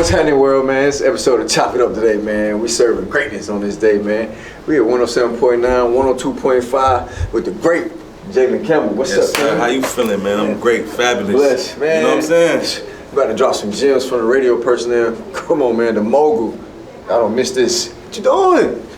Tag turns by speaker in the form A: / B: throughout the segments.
A: what's happening, world, man? It's an episode of Chop It Up today, man. We serving greatness on this day, man. We at 107.9, 102.5 with the great Jaylen Campbell. What's up,
B: sir?
A: Man?
B: How you feeling, man? I'm great, fabulous.
A: Blessed, man.
B: You know what I'm saying?
A: We about to drop some gems from the radio personnel. Come on, man. The mogul. I don't miss this. What you doing?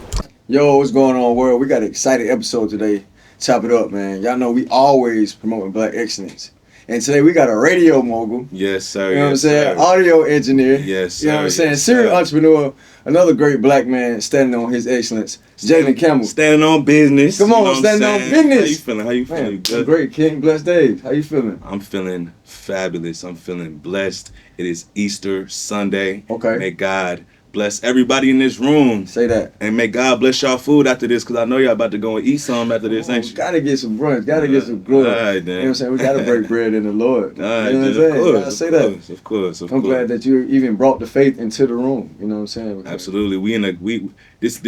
A: Yo, what's going on, world? We got an exciting episode today. Chop It Up, man. Y'all know we always promoting black excellence. And today we got a radio mogul.
B: Yes, sir.
A: You know what I'm saying? Audio engineer.
B: Yes, sir.
A: You know what I'm saying?
B: Yes,
A: Serial entrepreneur. Another great black man standing on his excellence. Jaylen Campbell.
B: Standing on business.
A: Come on,
B: you know
A: standing on business.
B: How you feeling?
A: Man,
B: Good?
A: great, King. Blessed days. How you feeling?
B: I'm feeling fabulous. I'm feeling blessed. It is Easter Sunday.
A: Okay.
B: May God bless everybody in this room.
A: Say that.
B: And may God bless y'all food after this, because I know y'all about to go and eat some after this, ain't you?
A: Gotta get some brunch. Gotta get some grub.
B: All right, then.
A: You know what I'm saying? We gotta break bread in the Lord.
B: All right,
A: you know what I'm saying?
B: of
A: Gotta
B: course,
A: say
B: of
A: that.
B: course, of course, of
A: I'm
B: course.
A: glad that you even brought the faith into the room. You know what I'm saying?
B: Absolutely. This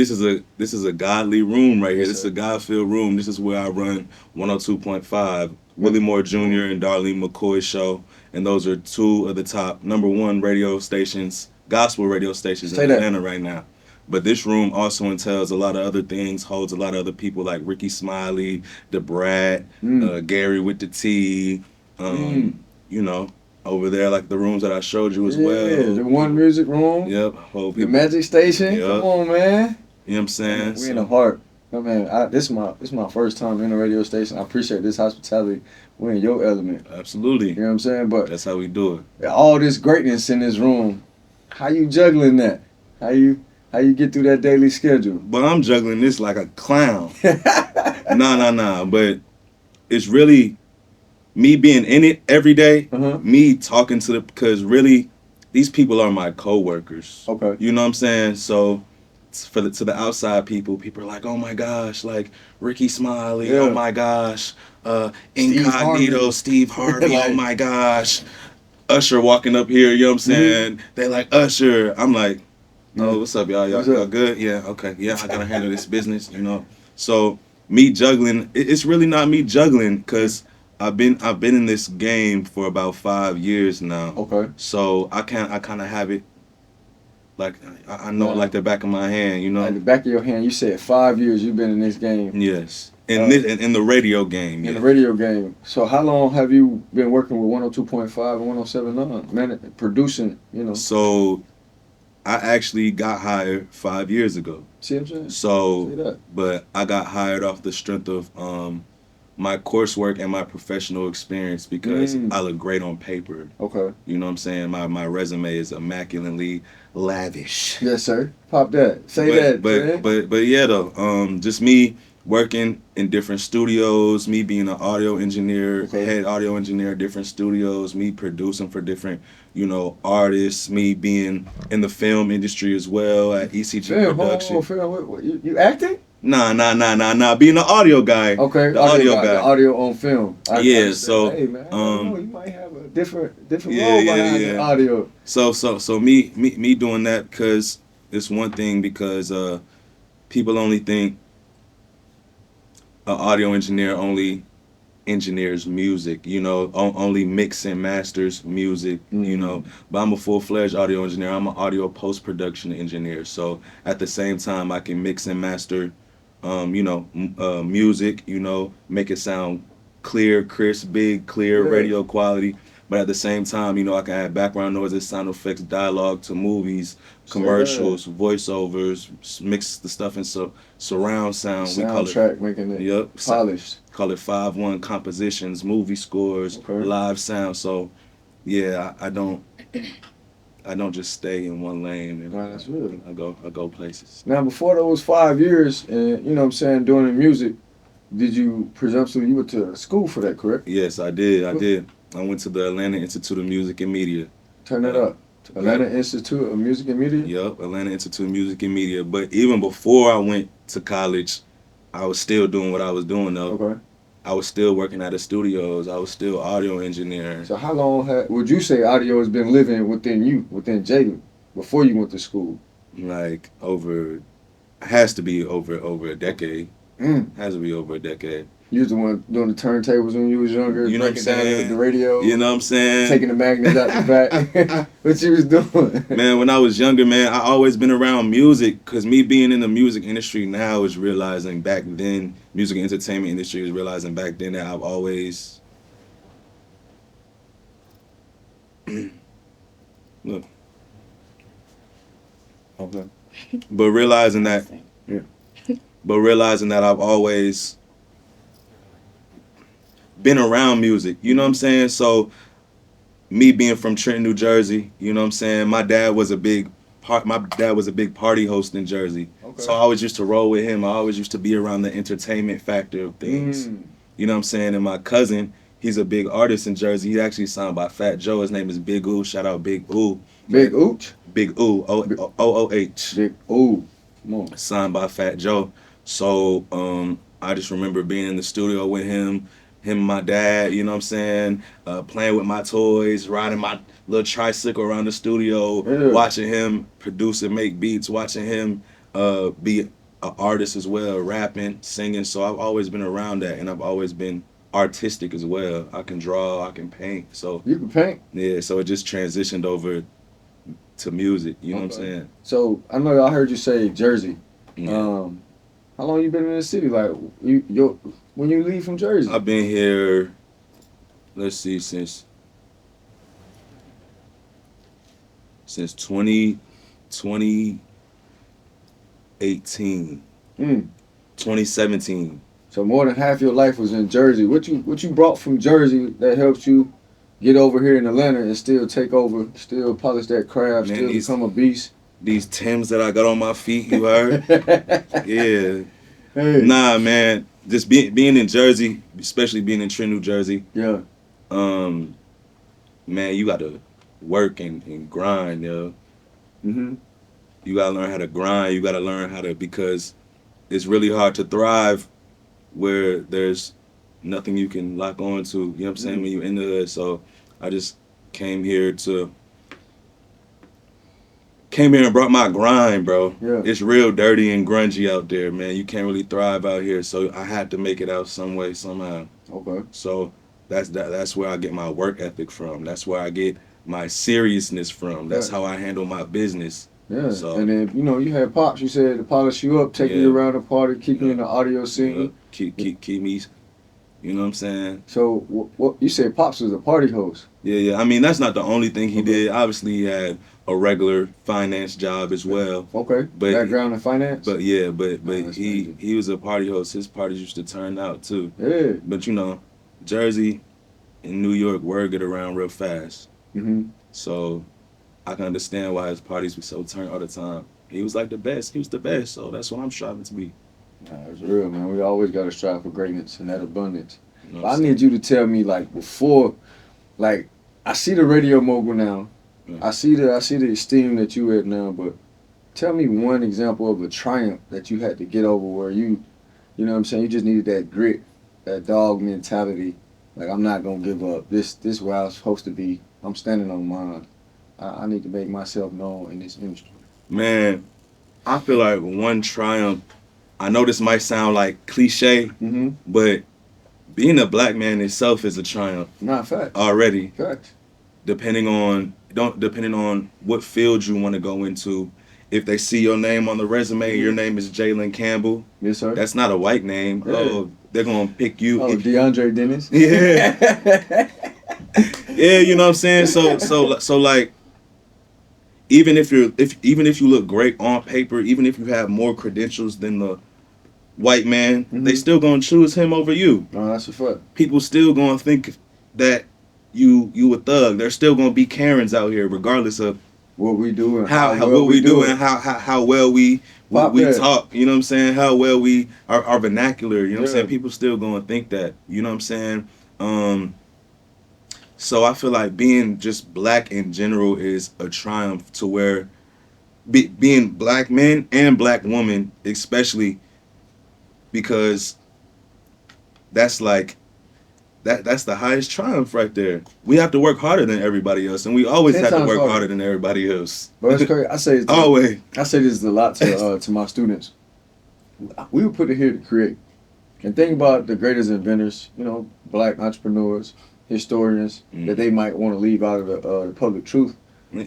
B: is a godly room right here.
A: Yes,
B: This is
A: sir.
B: a God-filled room. This is where I run 102.5, Willie Moore Jr. and Darlene McCoy's show. And those are two of the top #1 radio stations, gospel radio stations
A: Say
B: in
A: that.
B: Atlanta right now. But this room also entails a lot of other things, holds a lot of other people like Ricky Smiley, the Brat, Gary with the T, you know, over there, like the rooms that I showed you as well.
A: Yeah, the One Music Room.
B: Yep.
A: The Magic Station.
B: Yep.
A: Come on, man.
B: You know what I'm saying?
A: We in the heart. I mean, this is my first time in a radio station. I appreciate this hospitality. We're in your element.
B: Absolutely.
A: You know what I'm saying? But
B: That's how we do it.
A: all this greatness in this room, how you juggling that? How you get through that daily schedule?
B: But I'm juggling this like a clown. Nah. But it's really me being in it every day, me talking to because really, these people are my co-workers.
A: Okay.
B: You know what I'm saying? So to the outside people are like, oh my gosh, like Ricky Smiley,
A: Yeah.
B: oh my gosh, Incognito, Steve Harvey, oh my gosh, Usher walking up here, you know what I'm saying? They like Usher. I'm like, oh, what's up, y'all? Y'all good? Yeah, okay. Yeah, I gotta handle this business, you know. So me juggling, it's really not me juggling, cause I've been in this game for about 5 years now.
A: Okay.
B: So I kind of have it, like I know it like the back of my hand, you know.
A: At the back of your hand, you said 5 years you've been in this game.
B: Yes. In the radio game.
A: In the radio game. So how long have you been working with 102.5 and 107.9? Man, producing, you know.
B: So I actually got hired 5 years ago.
A: See what I'm saying?
B: So,
A: See that.
B: but I got hired off the strength of my coursework and my professional experience because I look great on paper.
A: Okay.
B: You know what I'm saying? My resume is immaculately lavish.
A: Yes, sir. Pop that. Say that. Man.
B: But yeah though, just me working in different studios, me being an audio engineer, head audio engineer, different studios, me producing for different, you know, artists, me being in the film industry as well at ECG Production.
A: Film. You acting?
B: Nah. Being an audio guy.
A: Okay.
B: The audio guy.
A: The audio on film.
B: Yeah. So.
A: Hey man, I don't know, you might have a different role behind the audio.
B: So me doing that because it's one thing because people only think an audio engineer only engineers music, you know, only mix and masters music, you know. But I'm a full-fledged audio engineer. I'm an audio post-production engineer. So at the same time, I can mix and master, you know, music, you know, make it sound clear, crisp, big, clear, radio quality. But at the same time, you know, I can add background noises, sound effects, dialogue to movies, commercials, voiceovers, mix the stuff in surround sound.
A: Soundtrack, making it polished.
B: Call it 5-1 compositions, movie scores, live sound. So, yeah, I don't just stay in one lane. And
A: right, that's real.
B: I go places.
A: Now, before those 5 years, and you know what I'm saying, doing the music, did you presumptively, you went to school for that, correct?
B: Yes, I did. I went to the Atlanta Institute of Music and Media.
A: Turn that up. Atlanta Institute of Music and Media?
B: Yep, Atlanta Institute of Music and Media. But even before I went to college, I was still doing what I was doing though.
A: Okay.
B: I was still working at the studios. I was still audio engineering.
A: So how long would you say audio has been living within you, within Jaylen, before you went to school?
B: Like has to be over a decade. Has to be over a decade.
A: You was the one doing the turntables when you was younger,
B: You know what I'm
A: breaking down
B: saying?
A: the radio,
B: You know what I'm saying?
A: taking the magnets out the back. What you was doing?
B: Man, when I was younger, man, I always been around music, because me being in the music industry now is realizing back then, music and entertainment industry is realizing back then that I've always, look,
A: Okay.
B: but realizing that,
A: Yeah.
B: but realizing that I've always been around music, you know what I'm saying? So me being from Trenton, New Jersey, you know what I'm saying? My dad was a big party host in Jersey.
A: Okay.
B: So I always used to roll with him. I always used to be around the entertainment factor of things. You know what I'm saying? And my cousin, he's a big artist in Jersey. He's actually signed by Fat Joe. His name is Big Oo. Shout out Big Oo.
A: Big Ooch?
B: Big Oo. OOH.
A: Big Ooh. Come on.
B: Signed by Fat Joe. So I just remember being in the studio with him and my dad, you know what I'm saying, playing with my toys, riding my little tricycle around the studio,
A: Yeah.
B: watching him produce and make beats, watching him be an artist as well, rapping, singing. So I've always been around that, and I've always been artistic as well. I can draw, I can paint. So
A: You can paint.
B: yeah, so it just transitioned over to music, you know what I'm
A: Okay.
B: saying?
A: So I know I heard you say Jersey.
B: Yeah.
A: How long you been in the city? Like when you leave from Jersey?
B: I've been here, let's see, since 2018,
A: Mm.
B: 2017.
A: So more than half your life was in Jersey. What you brought from Jersey that helped you get over here in Atlanta and still take over, still polish that craft,
B: Man,
A: still become a beast?
B: These Timbs that I got on my feet, you heard? Yeah.
A: Hey.
B: Nah, man. Just being in Jersey, especially being in Trenton, New Jersey,
A: Yeah.
B: man, you got to work and grind, yo.
A: Mhm.
B: You got to learn how to grind. You got to learn how to, because it's really hard to thrive where there's nothing you can lock on to, you know what I'm saying, when you're in the hood. So I just came here and brought my grind, bro.
A: Yeah.
B: It's real dirty and grungy out there, man. You can't really thrive out here. So I had to make it out some way, somehow.
A: Okay.
B: So that's where I get my work ethic from. That's where I get my seriousness from. That's how I handle my business.
A: Yeah.
B: So,
A: And then you had Pops. You said to polish you up, take you around the party, keep you in the audio scene.
B: Keep me. You know what I'm saying?
A: So what you said? Pops was a party host.
B: Yeah. I mean, that's not the only thing he did. Obviously, he had a regular finance job as well.
A: Okay.
B: But
A: background in finance.
B: But yeah, but
A: that's
B: he
A: amazing.
B: was a party host. His parties used to turn out too.
A: Yeah.
B: But you know, Jersey and New York, word get around real fast.
A: Mhm.
B: So I can understand why his parties were so turned all the time. He was like the best. He was the best. So that's what I'm striving to be.
A: Nah, it's real, man. We always gotta strive for greatness and that abundance.
B: You know
A: But
B: what
A: I
B: I'm
A: need you to tell me, like, before, like, I see the radio mogul now.
B: Yeah.
A: I see the esteem that you at now. But tell me one example of a triumph that you had to get over where you know what I'm saying, you just needed that grit, that dog mentality. Like, I'm not gonna give up. This where I was supposed to be. I'm standing on mine. I need to make myself known in this industry.
B: Man, I feel like one triumph. I know this might sound like cliche,
A: Mm-hmm.
B: but being a black man itself is a triumph
A: Not fact.
B: already.
A: Fact.
B: Depending on what field you want to go into. If they see your name on the resume, your name is Jaylen Campbell.
A: Yes, sir.
B: That's not a white name.
A: Yeah.
B: Oh, they're gonna pick you.
A: Oh, DeAndre Dennis.
B: Yeah. Yeah, you know what I'm saying? So like, even if you look great on paper, even if you have more credentials than the white man, they still gonna choose him over you.
A: No, that's a fact.
B: People still gonna think that you a thug. There's still gonna be Karens out here, regardless of
A: What we do and
B: how
A: well
B: what we do
A: it.
B: and how well we talk. You know what I'm saying? How well we our vernacular. You know what I'm saying? People still gonna think that. You know what I'm saying? So I feel like being just black in general is a triumph, to where being black men and black women especially, because that's like that's the highest triumph right there. We have to work harder than everybody else, and we always
A: 10
B: have to
A: times
B: work
A: harder.
B: harder than everybody else.
A: But it's crazy. I say
B: Always.
A: this a lot to my students. We were put in here to create. And think about the greatest inventors, black entrepreneurs, historians, that they might want to leave out of the public truth.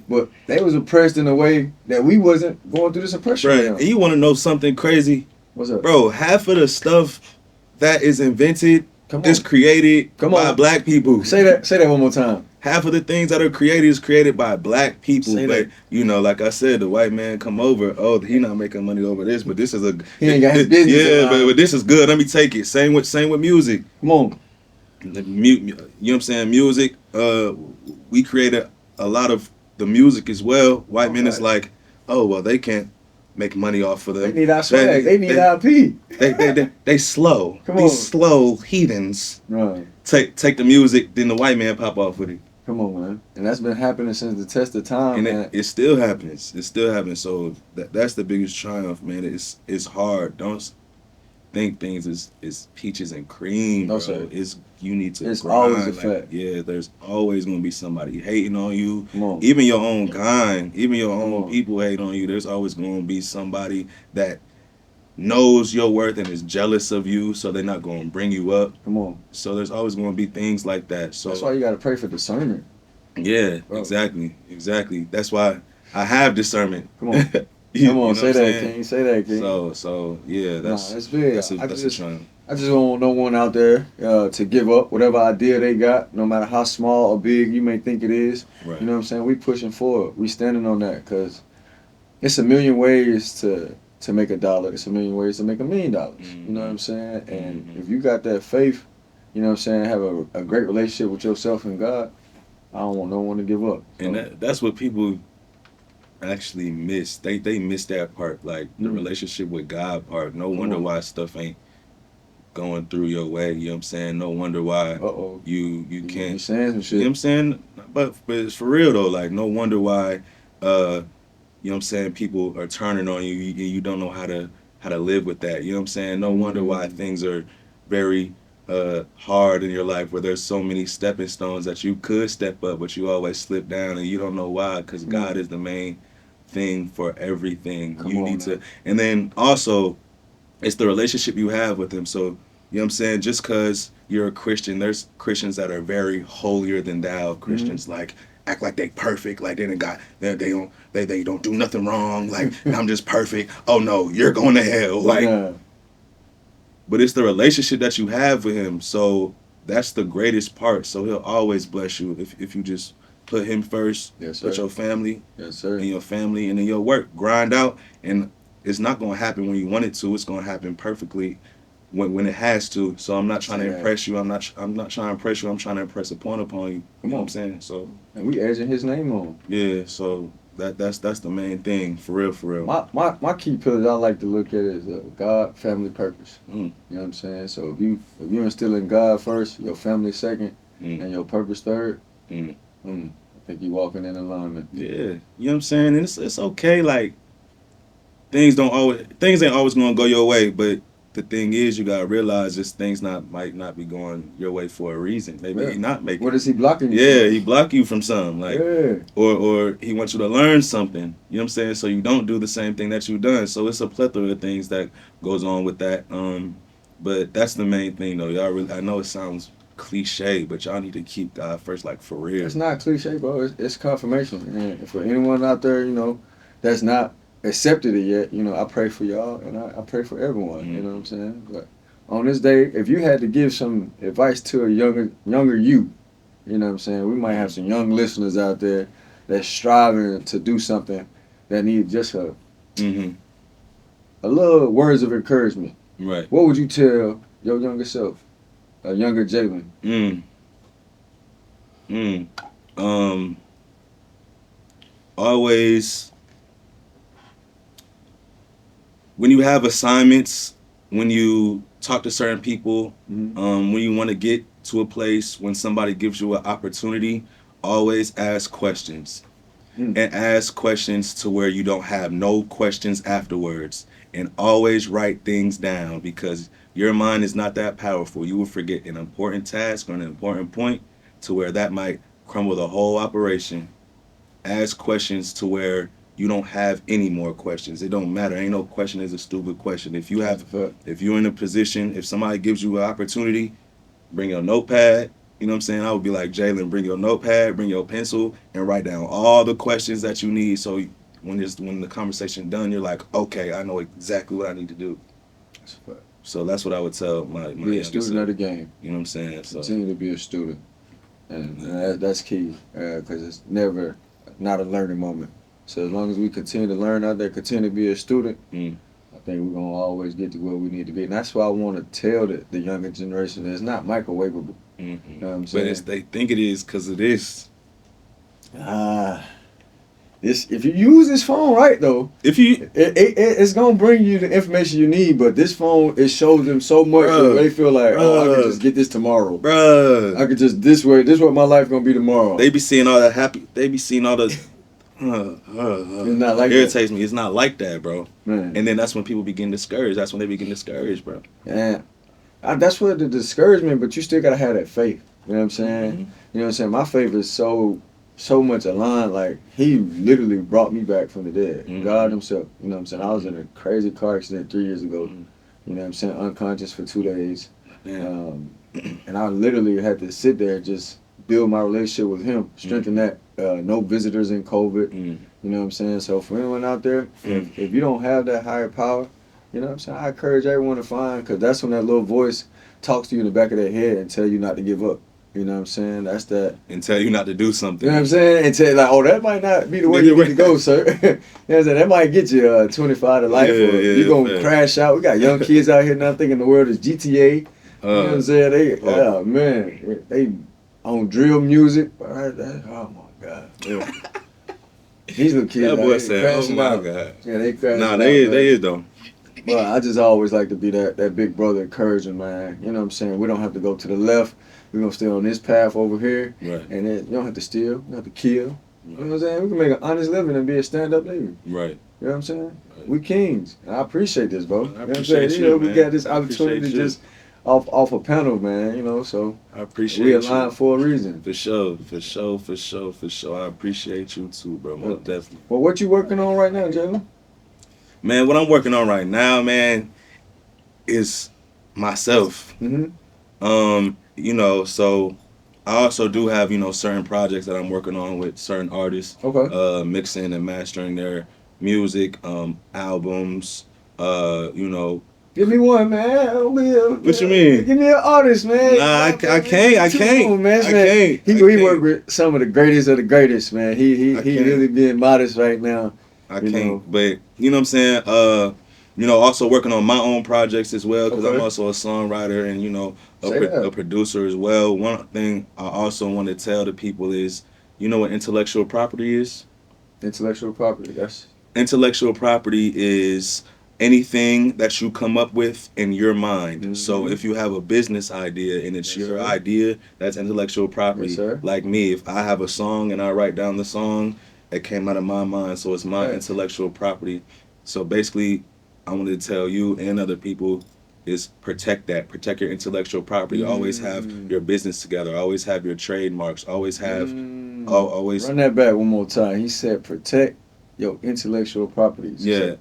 A: But they was oppressed in a way that we wasn't going through this oppression.
B: Right. And you want to know something crazy?
A: What's up?
B: Bro, half of the stuff that is invented is created by black people.
A: Say that one more time.
B: Half of the things that are created is created by black people. But like I said, the white man come over. Oh, he not making money over this, but this is
A: he ain't got his business.
B: Yeah, but this is good. Let me take it. Same with music.
A: Come on.
B: You know what I'm saying? Music. We created a lot of the music as well. White men is like, oh well, they can't make money off of them.
A: They need our swag. They need our IP.
B: They slow.
A: Come on.
B: These slow heathens.
A: Right.
B: Take the music, then the white man pop off with it.
A: Come on, man. And that's been happening since the test of time,
B: and
A: man.
B: It still happens. It still happens. So that's the biggest triumph, man. It's hard. Don't think things is peaches and cream,
A: no,
B: bro.
A: Sir.
B: You need to
A: It's
B: grind.
A: always a fact.
B: Yeah, there's always gonna be somebody hating on you.
A: Come on.
B: Even your own kind, even your own people hate on you. There's always gonna be somebody that knows your worth and is jealous of you, so they're not gonna bring you up.
A: Come on.
B: So there's always gonna be things like that. So
A: that's why you gotta pray for discernment.
B: Yeah, bro. Exactly. That's why I have discernment.
A: Come on. Come on, say that, King. Say that, King.
B: So yeah, that's
A: big.
B: That's a triumph.
A: I just don't want no one out there to give up whatever idea they got, no matter how small or big you may think it is.
B: Right.
A: You know what I'm saying? We pushing forward. We standing on that because it's a million ways to make $1. It's a million ways to make $1 million.
B: Mm-hmm.
A: You know what I'm saying? And if you got that faith, you know what I'm saying, have a great relationship with yourself and God, I don't want no one to give up. So.
B: And that's what people actually miss. They miss that part, like the relationship with God part. No wonder why stuff ain't going through your way. You know what I'm saying? No wonder why you can't.
A: You saying some shit.
B: You know what I'm saying? But it's for real though. Like no wonder why. You know what I'm saying? People are turning on you. You don't know how to live with that. You know what I'm saying? No wonder why things are very hard in your life, where there's so many stepping stones that you could step up, but you always slip down, and you don't know why, because God is the main thing for everything. And then also, it's the relationship you have with Him. So, you know what I'm saying? Just because you're a Christian, there's Christians that are very holier than thou Christians, like act like they perfect, like they don't do nothing wrong, like I'm just perfect. Oh no, you're going to hell, like. But it's the relationship that you have with Him. So that's the greatest part. So He'll always bless you if you just put Him first.
A: Yes, sir.
B: Put your family.
A: Yes, sir.
B: And your family and then your work. Grind out. And it's not going to happen when you want it to. It's going to happen perfectly when it has to. So I'm not trying to impress you. I'm not trying to impress you. I'm trying to impress a point upon you. You know what I'm saying? So.
A: And we edging His name on.
B: Yeah. So that's the main thing, for real.
A: My key pillars I like to look at is God, family, purpose.
B: Mm.
A: You know what I'm saying? So if you instill in God first, your family second, and your purpose third, I think you walking in alignment.
B: Yeah, you know what I'm saying? And it's okay. Like things ain't always gonna go your way, but the thing is, you gotta realize this things might not be going your way for a reason. Maybe he not making.
A: What is He blocking you?
B: Yeah, He block you from something, like, or He wants you to learn something. You know what I'm saying? So you don't do the same thing that you've done. So it's a plethora of things that goes on with that. But that's the main thing, though. Y'all really, I know it sounds cliche, but y'all need to keep God first, like for real.
A: It's not cliche, bro. It's confirmation. And for anyone out there, that's not accepted it yet, I pray for y'all, and I pray for everyone. You know what I'm saying? But on this day, if you had to give some advice to a younger you, you know what I'm saying, we might have some young listeners out there that's striving to do something that need just a little words of encouragement.
B: Right.
A: What would you tell your younger self, a younger Jaylen?
B: Always, when you have assignments, when you talk to certain people, when you want to get to a place, when somebody gives you an opportunity, always ask questions. And ask questions to where you don't have no questions afterwards. And always write things down, because your mind is not that powerful. You will forget an important task or an important point to where that might crumble the whole operation. Ask questions to where you don't have any more questions. It don't matter. Ain't no question is a stupid question. If you're in a position, if somebody gives you an opportunity, bring your notepad. You know what I'm saying? I would be like, Jaylen, bring your notepad, bring your pencil, and write down all the questions that you need. So when the conversation done, you're like, okay, I know exactly what I need to do. So that's what I would tell my
A: be a student of the game.
B: You know what I'm saying? So
A: continue to be a student, and that's key because it's never not a learning moment. So as long as we continue to learn out there, continue to be a student, I think we're gonna always get to where we need to be. And that's why I want to tell the younger generation that it's not microwavable. You know what I'm saying?
B: But they think it is because it is.
A: If you use this phone right though, it's gonna bring you the information you need. But this phone, it shows them so much that they feel like, I could just get this tomorrow,
B: bruh.
A: I could just this is what my life gonna be tomorrow.
B: They be seeing all that happy. They be seeing all the.
A: It's not like
B: irritates me. It's not like that, bro.
A: Man.
B: And then that's when people be getting discouraged. That's when they be getting discouraged, bro.
A: Yeah, that's what the discouragement. But you still gotta have that faith. You know what I'm saying? You know what I'm saying? My faith is so much aligned. Like he literally brought me back from the dead. God himself. You know what I'm saying? I was in a crazy car accident 3 years ago. You know what I'm saying? Unconscious for 2 days. And I literally had to sit there and just build my relationship with him, strengthen that. No visitors in COVID. You know what I'm saying? So for anyone out there, if you don't have that higher power, you know what I'm saying? I encourage everyone to find, because that's when that little voice talks to you in the back of their head and tell you not to give up. You know what I'm saying? That's that.
B: And tell you not to do something.
A: You know what I'm saying? And tell you like, that might not be the way you need to go, sir. You know what I'm saying? That might get you 25 to life, or you're going to crash out. We got young kids out here now thinking the world is GTA. You know what I'm saying? They on drill music. Oh my God. Yeah. These little kids.
B: That boy said, "Oh my God."
A: Yeah, they crashing out.
B: They is though.
A: But I just always like to be that big brother encouraging, man. You know what I'm saying? We don't have to go to the left. We're going to stay on this path over here.
B: Right.
A: And then you don't have to steal. You don't have to kill. Right. You know what I'm saying? We can make an honest living and be a stand-up nigga.
B: Right.
A: You know what I'm saying? Right. We kings. And I appreciate this, bro.
B: I appreciate you,
A: we got this opportunity just off a panel, man. You know, so
B: I appreciate
A: we aligned for a reason.
B: For sure. I appreciate you too, bro. Most definitely.
A: Well, what you working on right now, Jaylen?
B: Man, what I'm working on right now, man, is myself. You know, so I also do have, certain projects that I'm working on with certain artists.
A: Okay.
B: Mixing and mastering their music, albums,
A: Give me one, man.
B: What you mean?
A: Give me an artist, man.
B: Nah, I can't.
A: Man. He worked with some of the greatest of the greatest, man. He really being modest right now.
B: I can't, but you know what I'm saying? Also working on my own projects as well, because I'm also a songwriter and, a producer as well. One thing I also want to tell the people is, you know what intellectual property is?
A: Intellectual property, yes.
B: Intellectual property is anything that you come up with in your mind. So if you have a business idea and it's your idea, that's intellectual property.
A: Yes,
B: like me, if I have a song and I write down the song, it came out of my mind, so it's my intellectual property. So basically, I wanted to tell you and other people is protect your intellectual property. Always have your business together. Always have your trademarks. Always have, always.
A: Run that back one more time. He said protect your intellectual properties.
B: Yeah,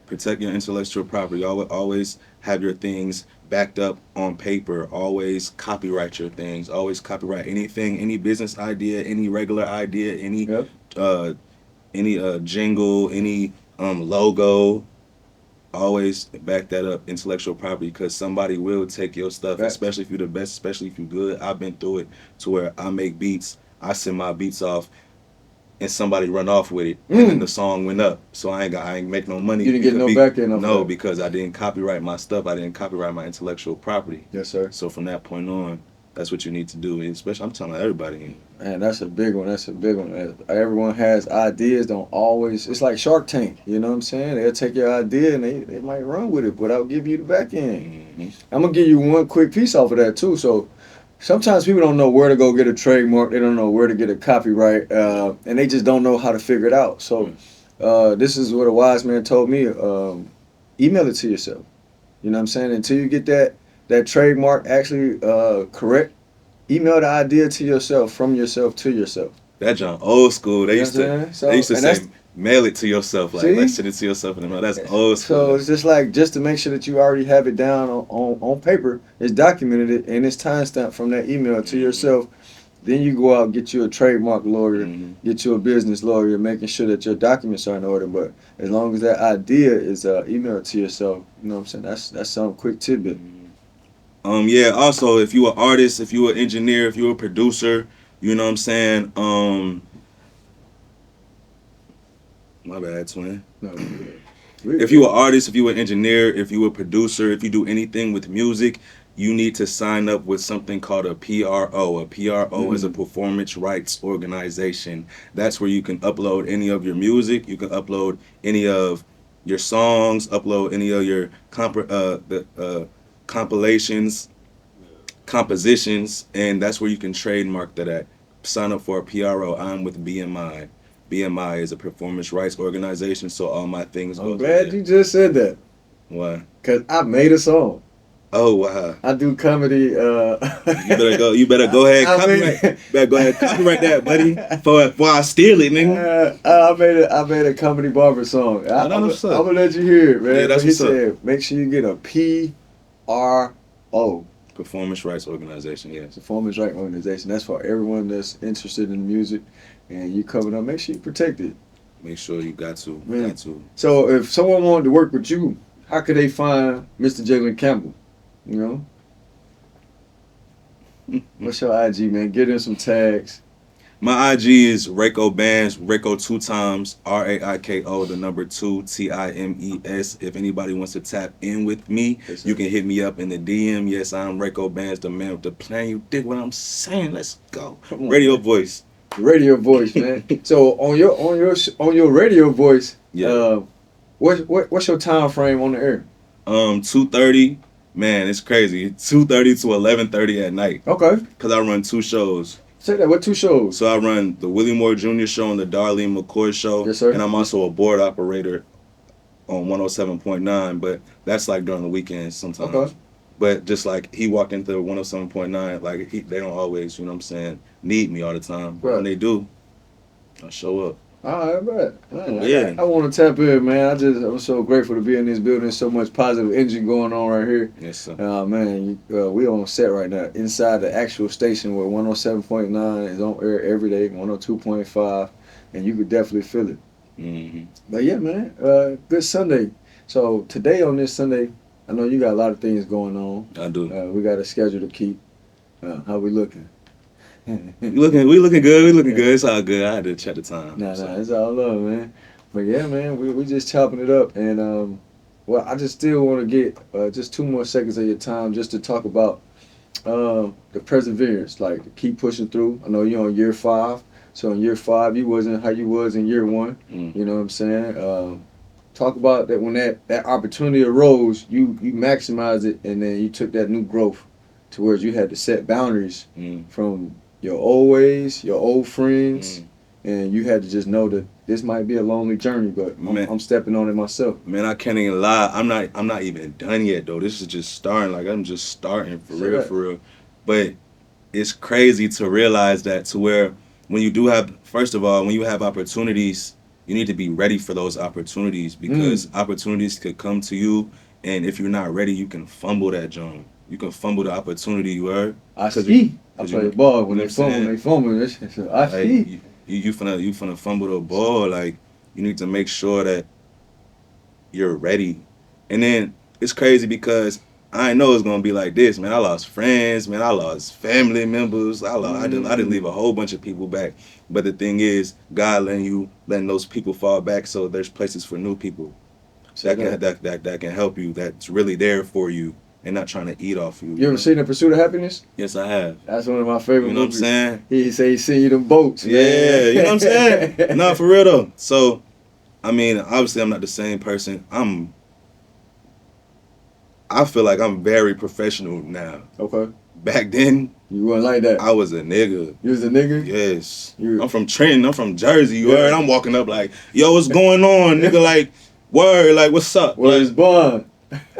B: protect your intellectual property. Always have your things backed up on paper. Always copyright your things. Always copyright anything, any business idea, any regular idea, any jingle, any logo. Always back that up, intellectual property, because somebody will take your stuff, especially if you're the best, especially if you're good. I've been through it to where I make beats, I send my beats off, and somebody run off with it, and then the song went up. So I ain't make no money.
A: You didn't get no back end of
B: No, because I didn't copyright my stuff. I didn't copyright my intellectual property.
A: Yes, sir.
B: So from that point on, that's what you need to do. And especially, I'm telling everybody.
A: Man, that's a big one. Everyone has ideas. Don't always. It's like Shark Tank. You know what I'm saying? They'll take your idea and they might run with it without giving you the back end. I'm gonna give you one quick piece off of that too. So sometimes people don't know where to go get a trademark. They don't know where to get a copyright, and they just don't know how to figure it out. So this is what a wise man told me. Email it to yourself. You know what I'm saying? Until you get that trademark actually correct, email the idea to yourself, from yourself to yourself.
B: That John old school. They used to say mail it to yourself. Like,
A: See?
B: let's send it to yourself in the mail. That's old school.
A: So it's just like, just to make sure that you already have it down on paper, it's documented it, and it's timestamped from that email to yourself. Then you go out and get you a trademark lawyer, get you a business lawyer, making sure that your documents are in order. But as long as that idea is emailed to yourself, you know what I'm saying? That's some quick tidbit.
B: Yeah, also, if you an artist, if you an engineer, if you a producer, you know what I'm saying? My bad, twin.
A: No,
B: If you an artist, if you an engineer, if you a producer, if you do anything with music, you need to sign up with something called a PRO. A PRO is a performance rights organization. That's where you can upload any of your music. You can upload any of your songs, upload any of your compilations, compositions, and that's where you can trademark that at. Sign up for a PRO. I'm with BMI. BMI is a performance rights organization, so all my things go.
A: I'm glad you just said that.
B: Why?
A: Cause I made a song.
B: Oh wow!
A: I do comedy.
B: You better go. You better go ahead. Copyright that, buddy. Before I steal it, nigga.
A: I made a comedy barber song. I'm gonna let you hear it, man.
B: Yeah, that's what's
A: up. Make sure you get a PRO.
B: Performance rights organization. Yes.
A: Performance rights organization. That's for everyone that's interested in music, and you covered up. Make sure you protect it.
B: Make sure you got to.
A: Man.
B: Got to.
A: So if someone wanted to work with you, how could they find Mr. Jaylen Campbell? You know? What's your IG, man? Get in some tags.
B: My IG is Raiko Bands, Raiko 2 times, RAIKO, the number 2, TIMES. If anybody wants to tap in with me, you can hit me up in the DM. Yes, I'm Raiko Bands, the man with the plan. You dig what I'm saying? Let's go. Radio voice.
A: Radio voice, man. So on your radio voice, what's your time frame on the air?
B: 2:30. Man, it's crazy. 2:30 to 11:30 at night.
A: Okay.
B: Cause I run 2 shows.
A: Say that. What 2 shows?
B: So I run the Willie Moore Jr. show and the Darlene McCoy show.
A: Yes, sir.
B: And I'm also a board operator on 107.9, but that's like during the weekends sometimes.
A: Okay.
B: But just like he walked into 107.9, like they don't always, you know what I'm saying, need me all the time. But when they do, I show up.
A: All right, man. I want to tap in, man. I'm so grateful to be in this building. So much positive energy going on right here.
B: Yes, sir.
A: Man, we on set right now inside the actual station where 107.9 is on air every day, 102.5, and you could definitely feel it.
B: Mm-hmm.
A: But yeah, man, good Sunday. So today on this Sunday, I know you got a lot of things going on.
B: I do.
A: We got a schedule to keep. How we looking?
B: We looking good. We looking good. It's all good. I had to check the time.
A: Nah, it's all love, man. But yeah, man, we just chopping it up, and well, I just still want to get just 2 more seconds of your time just to talk about the perseverance, like to keep pushing through. I know you're on year 5, so in year 5 you wasn't how you was in year 1. You know what I'm saying? Talk about that when that opportunity arose, you maximized it, and then you took that new growth to where you had to set boundaries from your old ways, your old friends, and you had to just know that this might be a lonely journey, but I'm stepping on it myself.
B: Man, I can't even lie. I'm not even done yet though. This is just starting. Like I'm just starting for real. But it's crazy to realize that to where when you do have, first of all, when you have opportunities, you need to be ready for those opportunities because opportunities could come to you, and if you're not ready, you can fumble that jump. You can fumble the opportunity you heard.
A: I see. I play ball when they fumble. I see.
B: You finna fumble the ball. Like you need to make sure that you're ready. And then it's crazy because I know it's gonna be like this, man. I lost friends, man. I lost family members. I didn't leave a whole bunch of people back. But the thing is, God letting those people fall back, so there's places for new people that can help you. That's really there for you. And not trying to eat off you.
A: You ever seen The Pursuit of Happiness?
B: Yes, I have.
A: That's one of my favorite movies.
B: You know what I'm saying?
A: He say he seen you them boats. Man.
B: Yeah, you know what I'm saying? No, for real though. So, I mean, obviously I'm not the same person. I feel like I'm very professional now.
A: Okay.
B: Back then,
A: you weren't like that.
B: I was a nigga.
A: You was a nigga?
B: Yes. I'm from Trenton. I'm from Jersey. You heard? I'm walking up like, yo, what's going on? Nigga, like, word, like, what's up?
A: Where's Bond?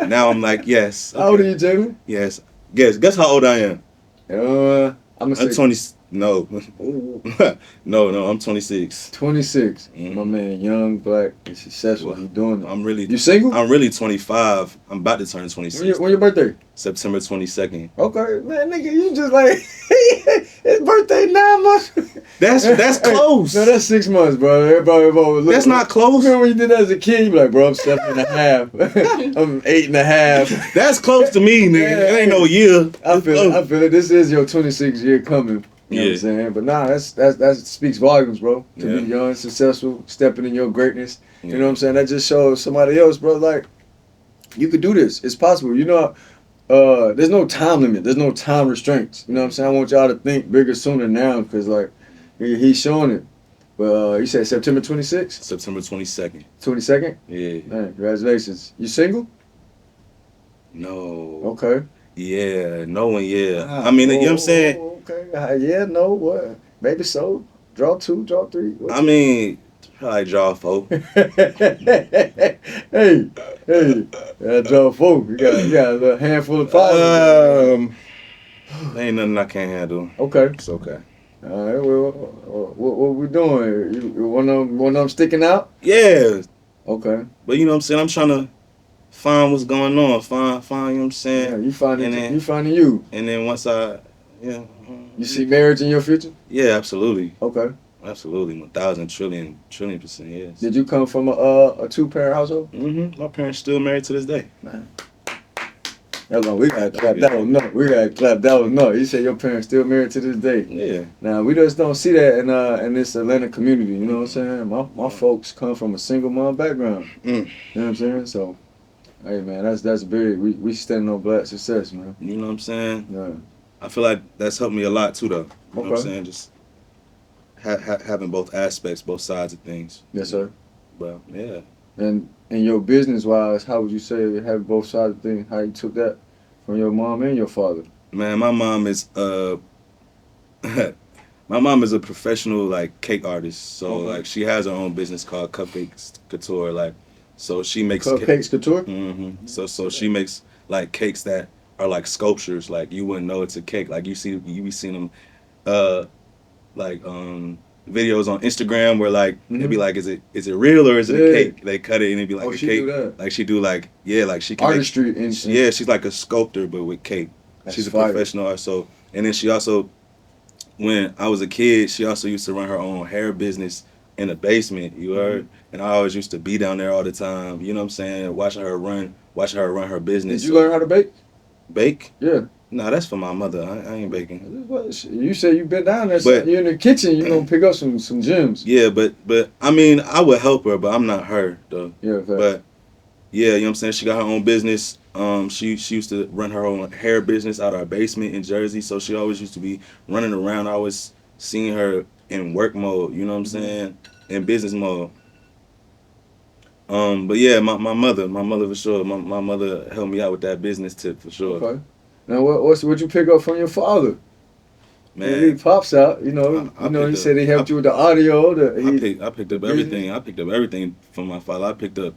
B: Now I'm like, yes.
A: Okay. How old are you, Jaylen?
B: Yes. Guess how old I am?
A: I'm
B: 20. No.
A: Ooh.
B: No, I'm 26.
A: 26.
B: Mhm.
A: My man, young, black, and successful.
B: Well,
A: He doing it.
B: I'm really
A: You single?
B: I'm really 25. I'm about to turn
A: When
B: 26.
A: your birthday?
B: September 22nd.
A: Okay, man, nigga, you just like his birthday 9 months.
B: That's close.
A: No, that's 6 months, bro. Everybody look,
B: That's not close.
A: Remember when you did that as a kid? You be like, bro, I'm 7.5. I'm 8.5.
B: That's close to me, nigga.
A: Yeah.
B: It ain't no year.
A: I feel it. I feel it. This is your 26th year coming. You know what I'm
B: Yeah.
A: saying? But nah, that speaks volumes, bro. To
B: Yeah.
A: be young, successful, stepping in your greatness.
B: Yeah.
A: You know what I'm saying? That just shows somebody else, bro. Like, you could do this. It's possible. You know, there's no time limit. There's no time restraints. You know what I'm saying? I want y'all to think bigger sooner now, because like he's showing it. But you said September 26th,
B: September 22nd.
A: 22nd.
B: Yeah.
A: Man, congratulations. You single?
B: No.
A: Okay.
B: Yeah. No one. Yeah. I mean, you know what I'm saying?
A: Okay. Yeah. No. What? Maybe so. Draw 2. Draw 3. What
B: I mean, probably draw 4.
A: hey. Draw 4. You got a little handful of powder.
B: Ain't nothing I can't handle.
A: Okay.
B: It's okay.
A: All right. Well, what we doing? You one of them sticking out?
B: Yeah.
A: Okay.
B: But you know what I'm saying? I'm trying to find what's going on. Find. You know what I'm saying?
A: Yeah. You finding
B: And then-
A: you finding you.
B: And then once yeah.
A: You see marriage in your future?
B: Yeah, absolutely.
A: Okay.
B: Absolutely. 1,000 trillion%, yes.
A: Did you come from a 2-parent household?
B: My parents still married to this day.
A: Hold on, we gotta clap that one up. We gotta clap that one up. You said your parents still married to this day.
B: Yeah.
A: Now we just don't see that in this Atlanta community. You know what I'm saying? My folks come from a single mom background. You know what I'm saying? So, hey man, that's big. We standing on black success, man.
B: You know what I'm saying?
A: Yeah.
B: I feel like that's helped me a lot too, though. You know what I'm
A: Okay.
B: saying? Just having both aspects, both sides of things.
A: Yes, sir.
B: But yeah.
A: And your business wise, how would you say you have both sides of things? How you took that from your mom and your father?
B: Man, my mom is my mom is a professional like cake artist. So
A: Okay.
B: like she has her own business called Cupcakes Couture. Like, so she makes
A: Cupcakes Couture?
B: So she makes like cakes that are like sculptures. Like you wouldn't know it's a cake. Like you be seeing them videos on Instagram where like it'd be like, is it real or is it a cake? They cut it and it'd be like a
A: she
B: cake.
A: do that.
B: Like she do like like she can
A: Artistry.
B: yeah, she's like a sculptor but with cake.
A: That's
B: She's a
A: fire.
B: professional artist. So, and then she also, when I was a kid, she also used to run her own hair business in the basement. You heard? And I always used to be down there all the time. You know what I'm saying? Watching her run her business.
A: Did you learn how to bake?
B: Bake?
A: Yeah.
B: No, that's for my mother. I ain't baking.
A: You said you been down there.
B: But-
A: So you're in the kitchen. You gonna pick up some gems.
B: Yeah, but I mean, I would help her, but I'm not her though.
A: Yeah. Fact.
B: But yeah, you know what I'm saying? She got her own business. She used to run her own hair business out of our basement in Jersey. So she always used to be running around. I always seen her in work mode, you know what I'm saying? In business mode. But yeah, my mother for sure. My mother helped me out with that business tip for sure.
A: Okay. Now what you pick up from your father?
B: Man,
A: He pops out. You know.
B: I
A: He
B: picked
A: said he helped you with the audio.
B: I picked up everything. I picked up everything from my father. I picked up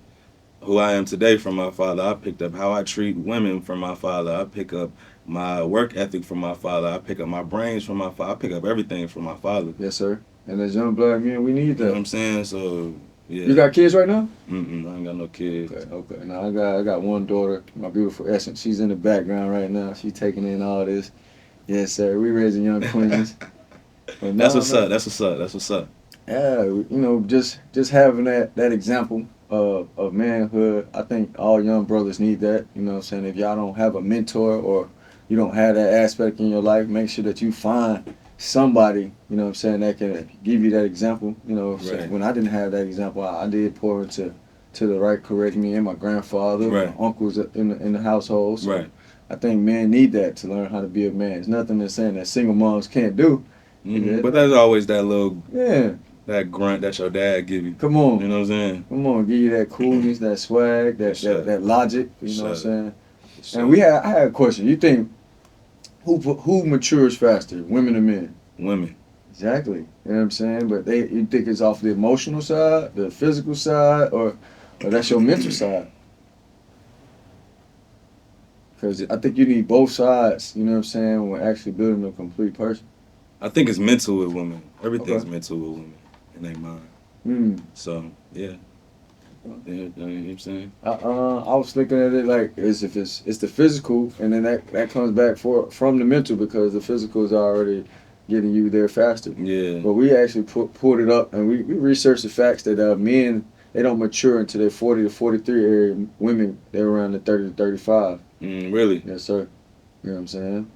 B: who I am today from my father. I picked up how I treat women from my father. I pick up my work ethic from my father. I pick up my brains from my father. I pick up everything from my father.
A: Yes, sir. And as young black men, we need
B: You know what
A: that.
B: I'm saying? So yeah.
A: You got kids right now?
B: I ain't got no kids.
A: Okay. Now I got one daughter, my beautiful Essence. She's in the background right now. She's taking in all this. Yes, sir. We raising young queens. But
B: That's what's up. That's what's up.
A: Yeah, you know, just having that example of manhood, I think all young brothers need that. You know what I'm saying? If y'all don't have a mentor or you don't have that aspect in your life, make sure that you find somebody, you know what I'm saying, that can give you that example. You know, so
B: Right.
A: when I didn't have that example, I did pour into the right correct me and my grandfather,
B: Right.
A: my uncles in the household. So
B: Right.
A: I think men need that to learn how to be a man. There's nothing that's saying that single moms can't do. Yeah.
B: But there's always that little
A: Yeah,
B: that grunt that your dad give you.
A: come on.
B: You know what I'm saying?
A: Come on, give you that coolness, that swag,
B: Sure.
A: that logic. You know what I'm
B: Sure.
A: saying? And I had a question. You think who matures faster, women or men?
B: Women.
A: Exactly. You know what I'm saying? But you think it's off the emotional side, the physical side, or that's your mental side? Because I think you need both sides. You know what I'm saying? When actually building a complete person.
B: I think it's mental with women. Everything's
A: Okay.
B: mental with women in their mind. So yeah. Yeah, you know what I'm saying?
A: I was looking at it like as if it's the physical, and then that comes back from the mental because the physical is already getting you there faster.
B: Yeah.
A: But we actually pulled it up, and we researched the facts that men, they don't mature until they're 40 to 43 area. Women, they're around the 30 to 35.
B: Really?
A: Yes, sir. You know what I'm saying?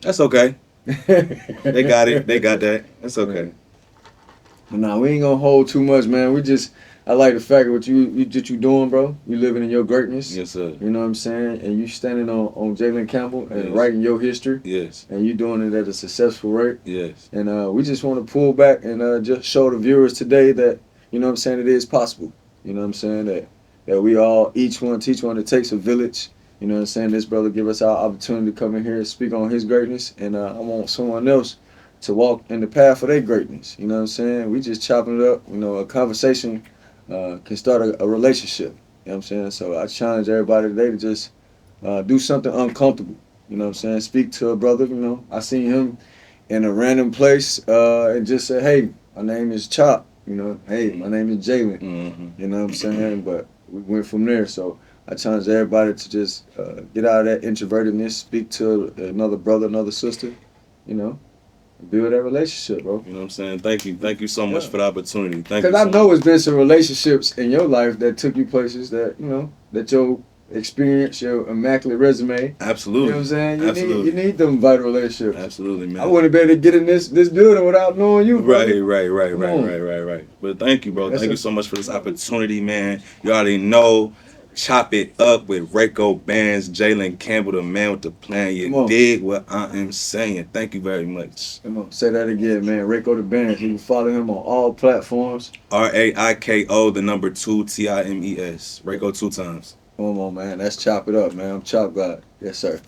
B: That's okay. They got it. They got that. That's okay.
A: Yeah. But nah, we ain't gonna hold too much, man. I like the fact of what you doing, bro. You living in your greatness.
B: Yes, sir.
A: You know what I'm saying? And you standing on Jaylen Campbell and
B: Yes.
A: writing your history.
B: Yes.
A: And you doing it at a successful rate.
B: Yes.
A: And we just want to pull back and just show the viewers today that, you know what I'm saying, it is possible. You know what I'm saying? That we all, each one teach one. It takes a village. You know what I'm saying? This brother give us our opportunity to come in here and speak on his greatness. And I want someone else to walk in the path of their greatness. You know what I'm saying? We just chopping it up. You know, a conversation can start a relationship. You know what I'm saying? So I challenge everybody today to just do something uncomfortable. You know what I'm saying? Speak to a brother. You know, I seen him in a random place and just say, hey, my name is Chop. You know, hey, my name is Jaylen.
B: Mm-hmm.
A: You know what I'm saying? But we went from there. So I challenge everybody to just get out of that introvertedness, speak to another brother, another sister, you know, build that relationship, bro.
B: You know what I'm saying? Thank you. Thank you so much for the opportunity. Thank you.
A: Because I
B: so
A: know
B: much.
A: it's been some relationships in your life that took you places that, you know, that your experience, your immaculate resume.
B: Absolutely.
A: You know what I'm saying?
B: Absolutely.
A: You need them vital relationships.
B: Absolutely, man.
A: I wouldn't be able to get in this building without knowing you, bro.
B: Right. But thank you, bro. Thank you so much for this opportunity, man. You already know. Chop it up with Rayco Bands, Jaylen Campbell, the man with the plan. You dig what I am saying. Thank you very much.
A: Come on, say that again, man. Rayco the Bands. You can follow him on all platforms.
B: RAIKO, the number 2 TIMES. Rayco 2 times.
A: Come on, man. Let's chop it up, man. I'm Chop God. Yes, sir.